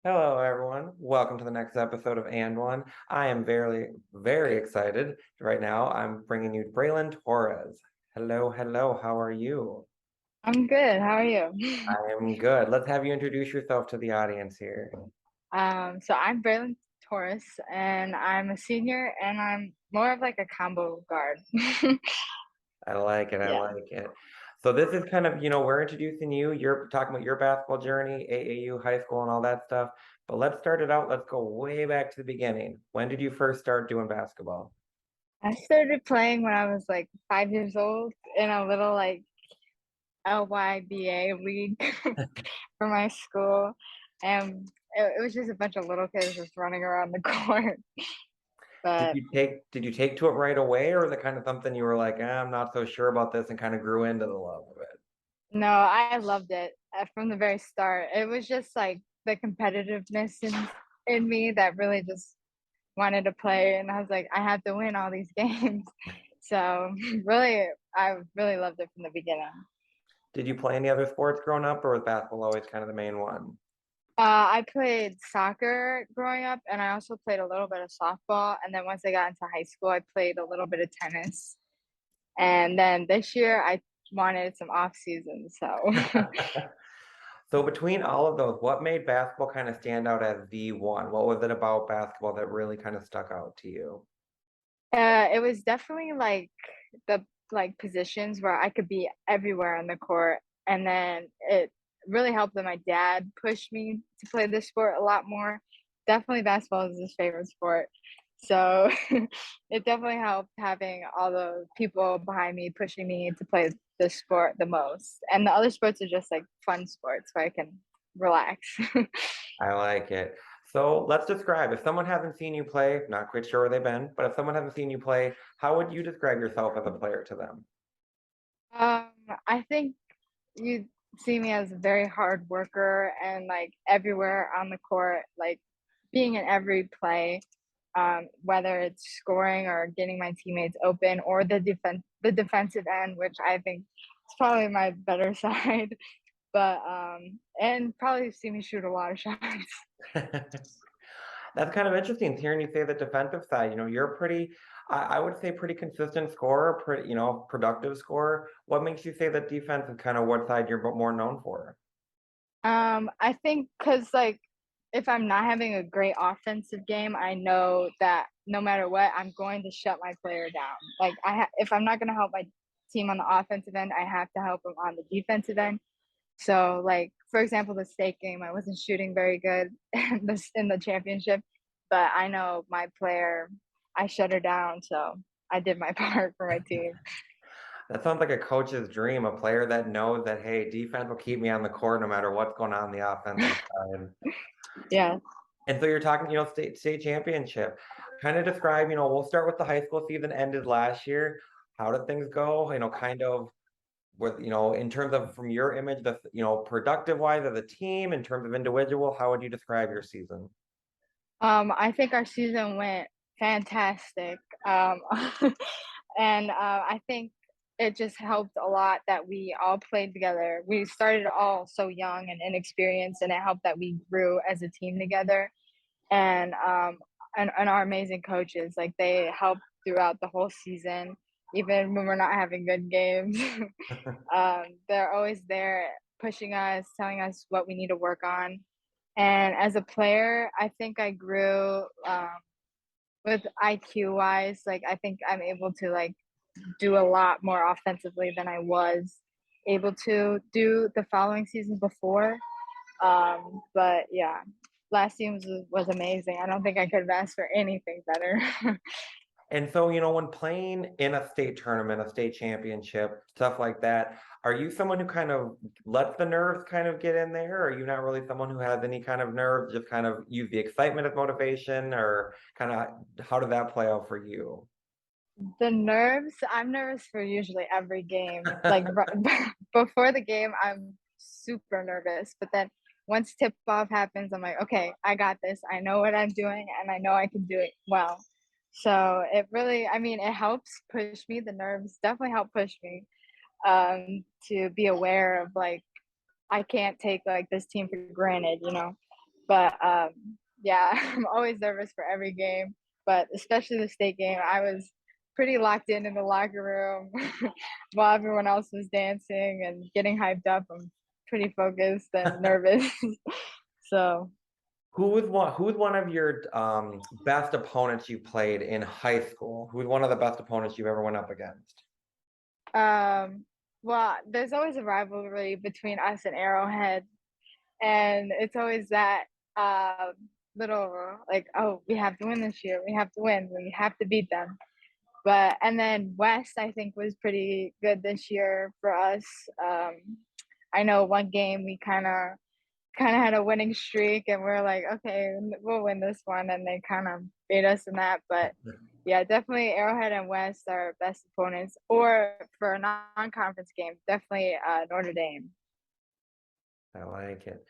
Hello, everyone. Welcome to the next episode of And One. I am very, very excited right now. I'm bringing you Braelyn Torres. Hello, hello. How are you? I'm good. How are you? I am good. Let's have you introduce yourself to the audience here. So I'm Braelyn Torres, and I'm a senior, and I'm more of like a combo guard. I like it. I Yeah. like it. So this is kind of, we're introducing you. You're talking about your basketball journey, AAU, high school, and all that stuff. But let's start it out. Let's go way back to the beginning. When did you first start doing basketball? I started playing when I was like 5 years old in a little like LYBA league for my school, and it was just a bunch of little kids just running around the court. Did But you take to it right away, or was it kind of something you were like, I'm not so sure about this, and kind of grew into the love of it? no, I loved it from the very start. It was just like the competitiveness in me that really just wanted to play, and I was like, I have to win all these games. So really, I really loved it from the beginning. Did you play any other sports growing up, or was basketball always kind of the main one? I played soccer growing up, and I also played a little bit of softball. And then once I got into high school, I played a little bit of tennis. And then this year, I wanted some off season. So So between all of those, what made basketball kind of stand out as the one? What was it about basketball that really kind of stuck out to you? it was definitely like the positions where I could be everywhere on the court, and then it really helped that my dad pushed me to play this sport a lot more. Definitely, basketball is his favorite sport, so it definitely helped having all the people behind me pushing me to play this sport the most. And the other sports are just like fun sports where I can relax. I like it. So let's describe, if someone hasn't seen you play, not quite sure where they've been, but if someone hasn't seen you play, how would you describe yourself as a player to them? um, I think you see me as a very hard worker and like everywhere on the court, like being in every play, whether it's scoring or getting my teammates open or the defensive end, which I think is probably my better side. But and probably see me shoot a lot of shots. That's kind of interesting hearing you say the defensive side. You're pretty, I would say, pretty consistent scorer, pretty, productive scorer. What makes you say that defense is kind of what side you're more known for? I think because like if I'm not having a great offensive game, I know that no matter what, I'm going to shut my player down. Like if I'm not going to help my team on the offensive end, I have to help them on the defensive end. So like for example, the state game, I wasn't shooting very good in the championship, but I know my player, I shut her down, so I did my part for my team. That sounds like a coach's dream, a player that knows that, hey, defense will keep me on the court no matter what's going on the offensive side. Yeah. And so you're talking, state championship. Kind of describe, we'll start with the high school season ended last year. How did things go? Kind of with, in terms of from your image, productive wise as a team, in terms of individual, how would you describe your season? I think our season went fantastic. And I think it just helped a lot that we all played together. We started all so young and inexperienced, and it helped that we grew as a team together. And and our amazing coaches, like they helped throughout the whole season, even when we're not having good games. They're always there pushing us, telling us what we need to work on. And as a player, I think I grew with IQ wise. Like I think I'm able to like do a lot more offensively than I was able to do the following season before. But yeah, last season was amazing. I don't think I could have asked for anything better. And so, when playing in a state tournament, a state championship, stuff like that, are you someone who kind of lets the nerves kind of get in there? Or are you not really someone who has any kind of nerves, just kind of use the excitement as motivation, or kind of how did that play out for you? The nerves, I'm nervous for usually every game. Like before the game, I'm super nervous. But then once tip off happens, I'm like, okay, I got this. I know what I'm doing and I know I can do it well. So it really, I mean, it helps push me. The nerves definitely help push me to be aware of like, I can't take like this team for granted, you know? But yeah, I'm always nervous for every game, but especially the state game. I was pretty locked in the locker room while everyone else was dancing and getting hyped up. I'm pretty focused and nervous. So Who was one of your best opponents you played in high school? Who was one of the best opponents you ever went up against? um well, there's always a rivalry between us and Arrowhead, and it's always that um little like, oh, we have to win this year, we have to win, we have to beat them. But and then West, I think, was pretty good this year for us. um I know one game we kind of had a winning streak, and we're like, okay, we'll win this one, and they kind of beat us in that. But yeah, definitely Arrowhead and West are our best opponents. Or for a non-conference game, definitely Notre Dame. I like it.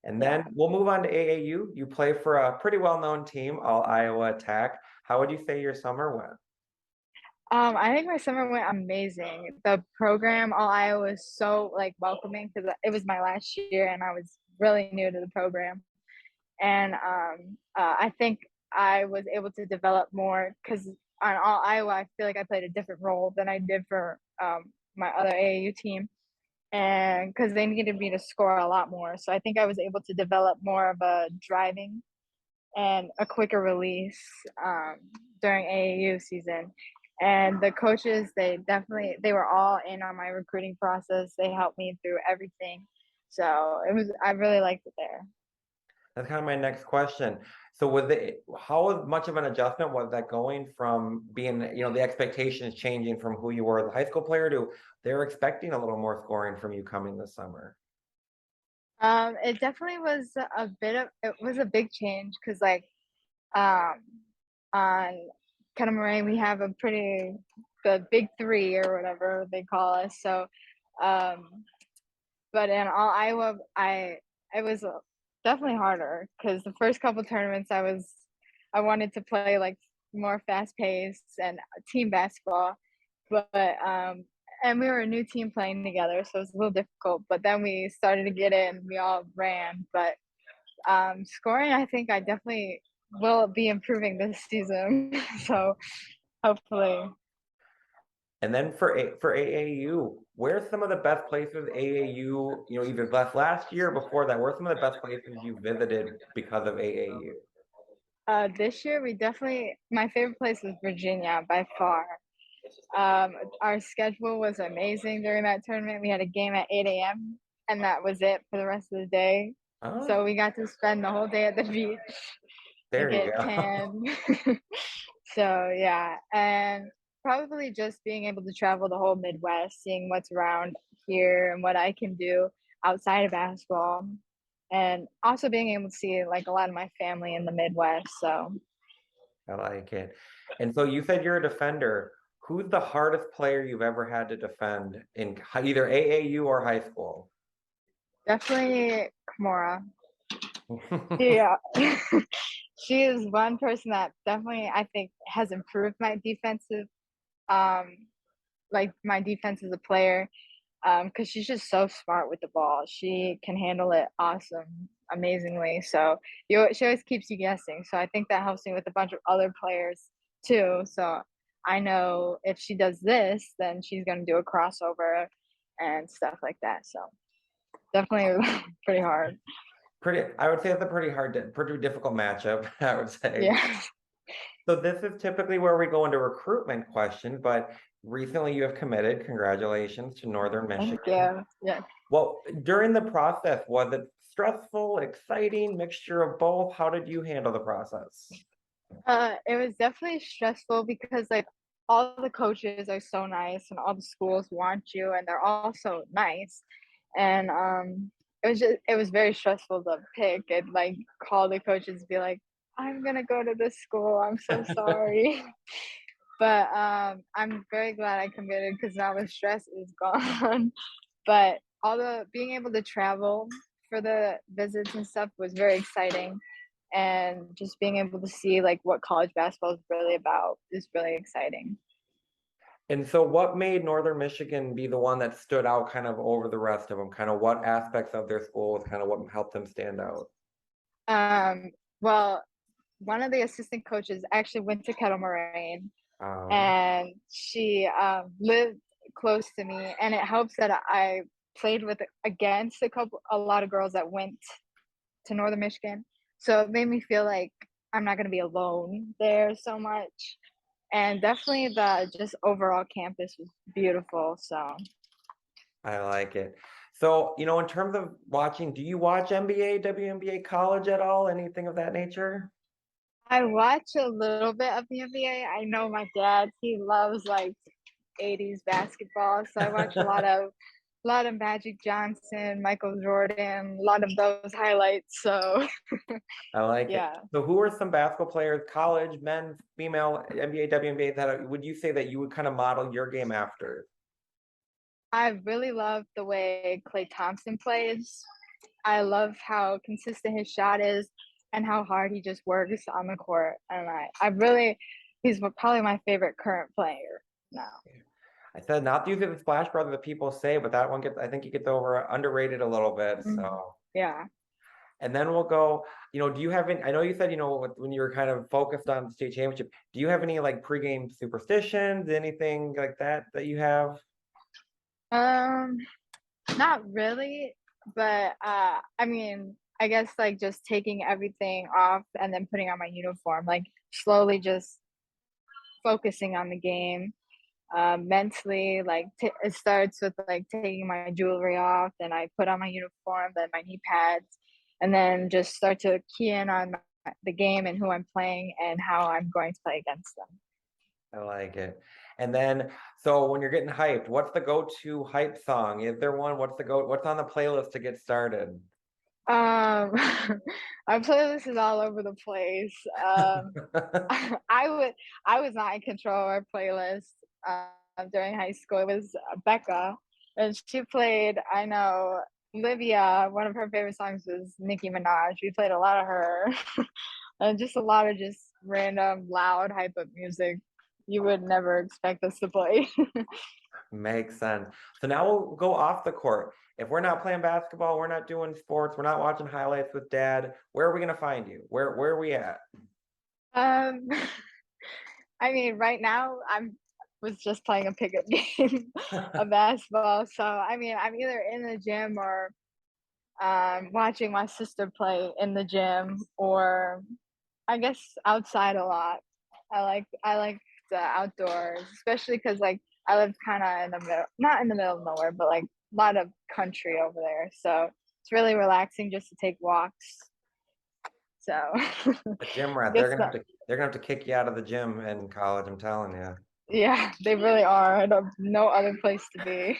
And then Yeah. we'll move on to AAU. You play for a pretty well-known team, All Iowa Attack. How would you say your summer went? I think my summer went amazing. The program, All Iowa, was so like welcoming because it was my last year and I was really new to the program. And I think I was able to develop more because on All Iowa, I feel like I played a different role than I did for my other AAU team, and because they needed me to score a lot more. So I think I was able to develop more of a driving and a quicker release um, during AAU season. And the coaches, they were all in on my recruiting process. They helped me through everything. So I really liked it there. That's kind of my next question. So how much of an adjustment was that going from being, the expectations changing from who you were as a high school player to they're expecting a little more scoring from you coming this summer? It definitely was it was a big change because like um on Catamaran we have the big three or whatever they call us. So um but in all Iowa, it was definitely harder because the first couple tournaments I wanted to play like more fast paced and team basketball, but and we were a new team playing together, so it was a little difficult. But then we started to get in, we all ran. But scoring, I think I definitely will be improving this season. So hopefully. And then for AAU, where's some of the best places AAU, either last year or before that, where's some of the best places you visited because of AAU? This year, my favorite place was Virginia by far. Our schedule was amazing during that tournament. We had a game at 8 a.m. and that was it for the rest of the day. Oh, So we got to spend the whole day at the beach and there you get go. tan. So yeah, and probably just being able to travel the whole Midwest, seeing what's around here and what I can do outside of basketball, and also being able to see like a lot of my family in the Midwest. So I like it. And so you said you're a defender. Who's the hardest player you've ever had to defend in either AAU or high school? definitely Kimura. Yeah. She is one person that definitely I think has improved my defensive um like my defense as a player, because she's just so smart with the ball. She can handle it amazingly. So she always keeps you guessing. So I think that helps me with a bunch of other players too. So I know if she does this, then she's gonna do a crossover and stuff like that. So definitely pretty hard. I would say it's a pretty difficult matchup, I would say. Yeah. So this is typically where we go into recruitment questions, but recently you have committed, congratulations, to Northern Thank Michigan. you. Yeah. Well, during the process, was it stressful, exciting, mixture of both? How did you handle the process? It was definitely stressful because like all the coaches are so nice and all the schools want you and they're all so nice. And it was very stressful to pick and like call the coaches and be like, I'm gonna go to this school. I'm so sorry. But I'm very glad I committed because now the stress is gone. But all the being able to travel for the visits and stuff was very exciting, and just being able to see like what college basketball is really about is really exciting. And so what made Northern Michigan be the one that stood out kind of over the rest of them? Kind of what aspects of their school was kind of what helped them stand out? Well, one of the assistant coaches actually went to Kettle Moraine, Um, and she lived close to me, and it helps that I played with against a lot of girls that went to Northern Michigan, so it made me feel like I'm not going to be alone there so much. And definitely the just overall campus was beautiful. So I like it. So, in terms of watching, do you watch NBA, WNBA, college at all? Anything of that nature? I watch a little bit of the NBA. I know my dad, he loves like 80s basketball, so I watch a lot of Magic Johnson, Michael Jordan, a lot of those highlights. So I like it. yeah. So, who are some basketball players, college, men, female, NBA, WNBA, that would you say that you would kind of model your game after? I really love the way Klay Thompson plays. I love how consistent his shot is and how hard he just works on the court. And he's probably my favorite current player now. I said not to use it as Splash Brother that people say, but that one I think he gets underrated a little bit. Mhm. So, Yeah. and then we'll go, do you have any, I know you said, when you were kind of focused on the state championship, do you have any like pregame superstitions, anything like that you have? Um, Not really, but I mean, I guess like just taking everything off and then putting on my uniform, like slowly just focusing on the game. Mentally, like it starts with like taking my jewelry off, then I put on my uniform, then my knee pads, and then just start to key in on the game and who I'm playing and how I'm going to play against them. I like it. And then, so when you're getting hyped, what's the go-to hype song? Is there one? What's on the playlist to get started? Um, our playlist is all over the place. I would I was not in control of our playlist during high school. It was Becca, and she played. I know Livia. One of her favorite songs was Nicki Minaj. We played a lot of her, and just a lot of just random loud hype up music. You would never expect us to play. Makes sense. So now we'll go off the court. If we're not playing basketball, we're not doing sports, we're not watching highlights with dad, where are we gonna find you? Where are we at? um, I mean, right now I'm was just playing a pickup game of basketball. So I mean, I'm either in the gym or watching my sister play in the gym, or I guess outside a lot. I like the outdoors, especially because like I live kind of in the middle, not in the middle of nowhere, but like a lot of country over there. So it's really relaxing just to take walks. So A gym rat. guess that, They're gonna have to kick you out of the gym in college, I'm telling you. yeah, they really are. I don't no other place to be.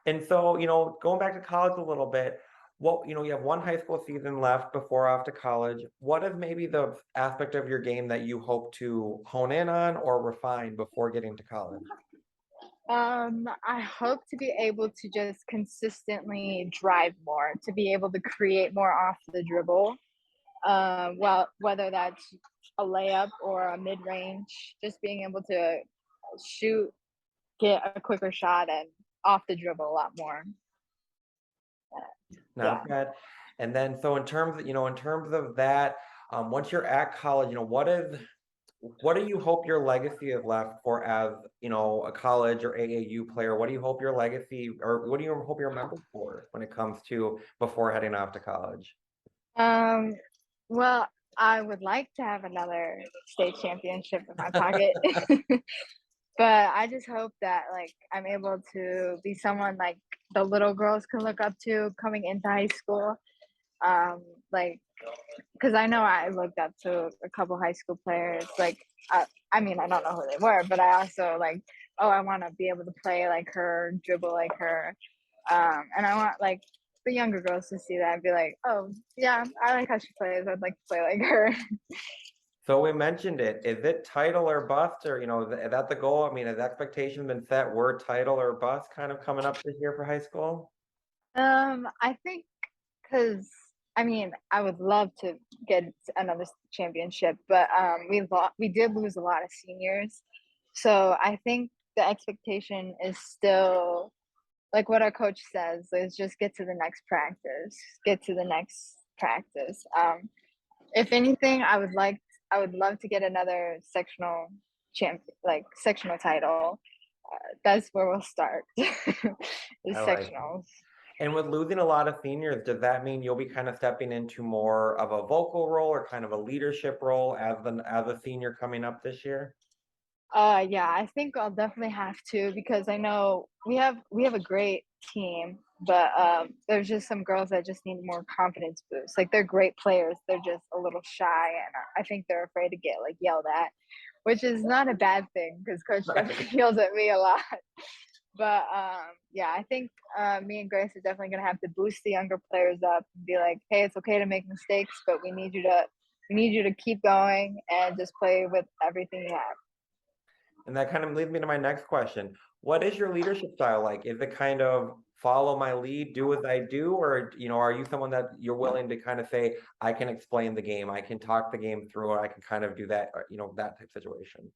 And so, going back to college a little bit, you have one high school season left before off to college. What is maybe the aspect of your game that you hope to hone in on or refine before getting to college? I hope to be able to just consistently drive more, to be able to create more off the dribble. Well, whether that's a layup or a mid range, just being able to shoot, get a quicker shot, and off the dribble a lot more. Yeah. Not bad. And then, so in terms of that, once you're at college, what do you hope your legacy is left for as, a college or AAU player? What do you hope your legacy, or what do you hope you're remembered for when it comes to before heading off to college? Um, well, I would like to have another state championship in my pocket. But I just hope that like I'm able to be someone like the little girls can look up to coming into high school. Um, like because I know I looked up to a couple high school players. Like I mean I don't know who they were, but I also like oh I want to be able to play like her, dribble like her, and I want like the younger girls to see that and be like oh yeah I like how she plays. I'd like to play like her. So we mentioned it. Is it title or bust, or is that the goal? I mean, has expectation been set? We're title or bust, kind of coming up this year for high school. I think because I mean, I would love to get another championship, but we did lose a lot of seniors, so I think the expectation is still like what our coach says is just get to the next practice, get to the next practice. If anything, I would love to get another sectional title. That's where we'll start. The I like it. sectionals. And with losing a lot of seniors, does that mean you'll be kind of stepping into more of a vocal role or kind of a leadership role as a senior coming up this year? Yeah, I think I'll definitely have to because I know we have a great team, but there's just some girls that just need more confidence boost. Like they're great players, they're just a little shy, and I think they're afraid to get like yelled at, which is not a bad thing because Coach definitely yells at me a lot. But yeah, I think me and Grace are definitely gonna have to boost the younger players up and be like, hey, it's okay to make mistakes, but we need you to keep going and just play with everything you have. And that kind of leads me to my next question. What is your leadership style like? Is it kind of follow my lead, do as I do, or are you someone that you're willing to kind of say, I can explain the game, I can talk the game through, or I can kind of do that, or, that type of situation?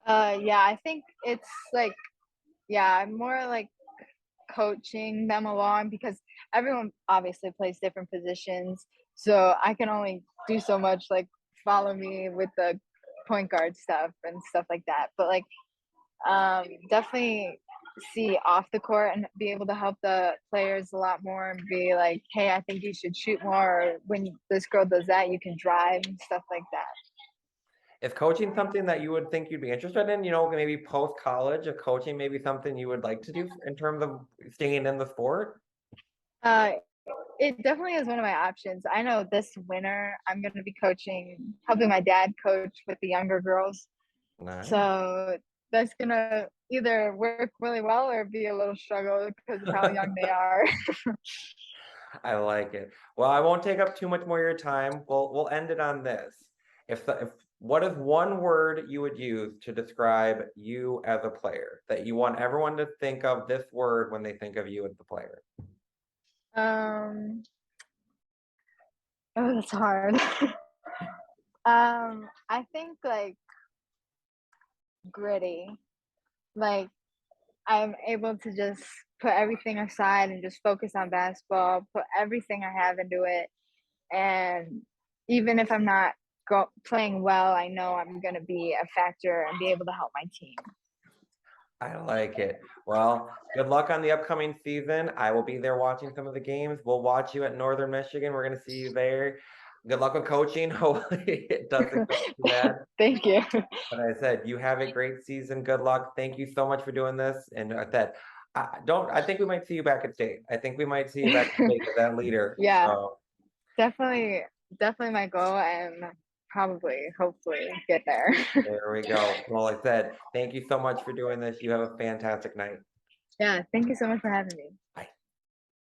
Yeah, I think it's like, yeah, I'm more like coaching them along because everyone obviously plays different positions. So I can only do so much, like follow me with the point guard stuff and stuff like that. But like, definitely see off the court and be able to help the players a lot more and be like, hey, I think you should shoot more. Or when this girl does that, you can drive and stuff like that. Is coaching something that you would think you'd be interested in, maybe post college, of coaching maybe something you would like to do in terms of staying in the sport? Uh, it definitely is one of my options. I know this winter I'm going to be helping my dad coach with the younger girls. Nice. So that's going to either work really well or be a little struggle because of how young they are. I like it. Well, I won't take up too much more of your time. We'll end it on this. If what is one word you would use to describe you as a player that you want everyone to think of this word when they think of you as the player? um, oh, that's hard. I think like gritty. Like I'm able to just put everything aside and just focus on basketball, put everything I have into it. And even if I'm not playing well, I know I'm going to be a factor and be able to help my team. I like it. Well, good luck on the upcoming season. I will be there watching some of the games. We'll watch you at Northern Michigan. We're going to see you there. Good luck with coaching. Hopefully it doesn't go too bad. Thank you. But I said, you have a great season. Good luck. Thank you so much for doing this. And I said, I think we might see you back at state. I think we might see you back at state as that leader. Yeah, So definitely, definitely my goal and hopefully get there. there we go. Well, I said, thank you so much for doing this. You have a fantastic night. Yeah, thank you so much for having me. Bye.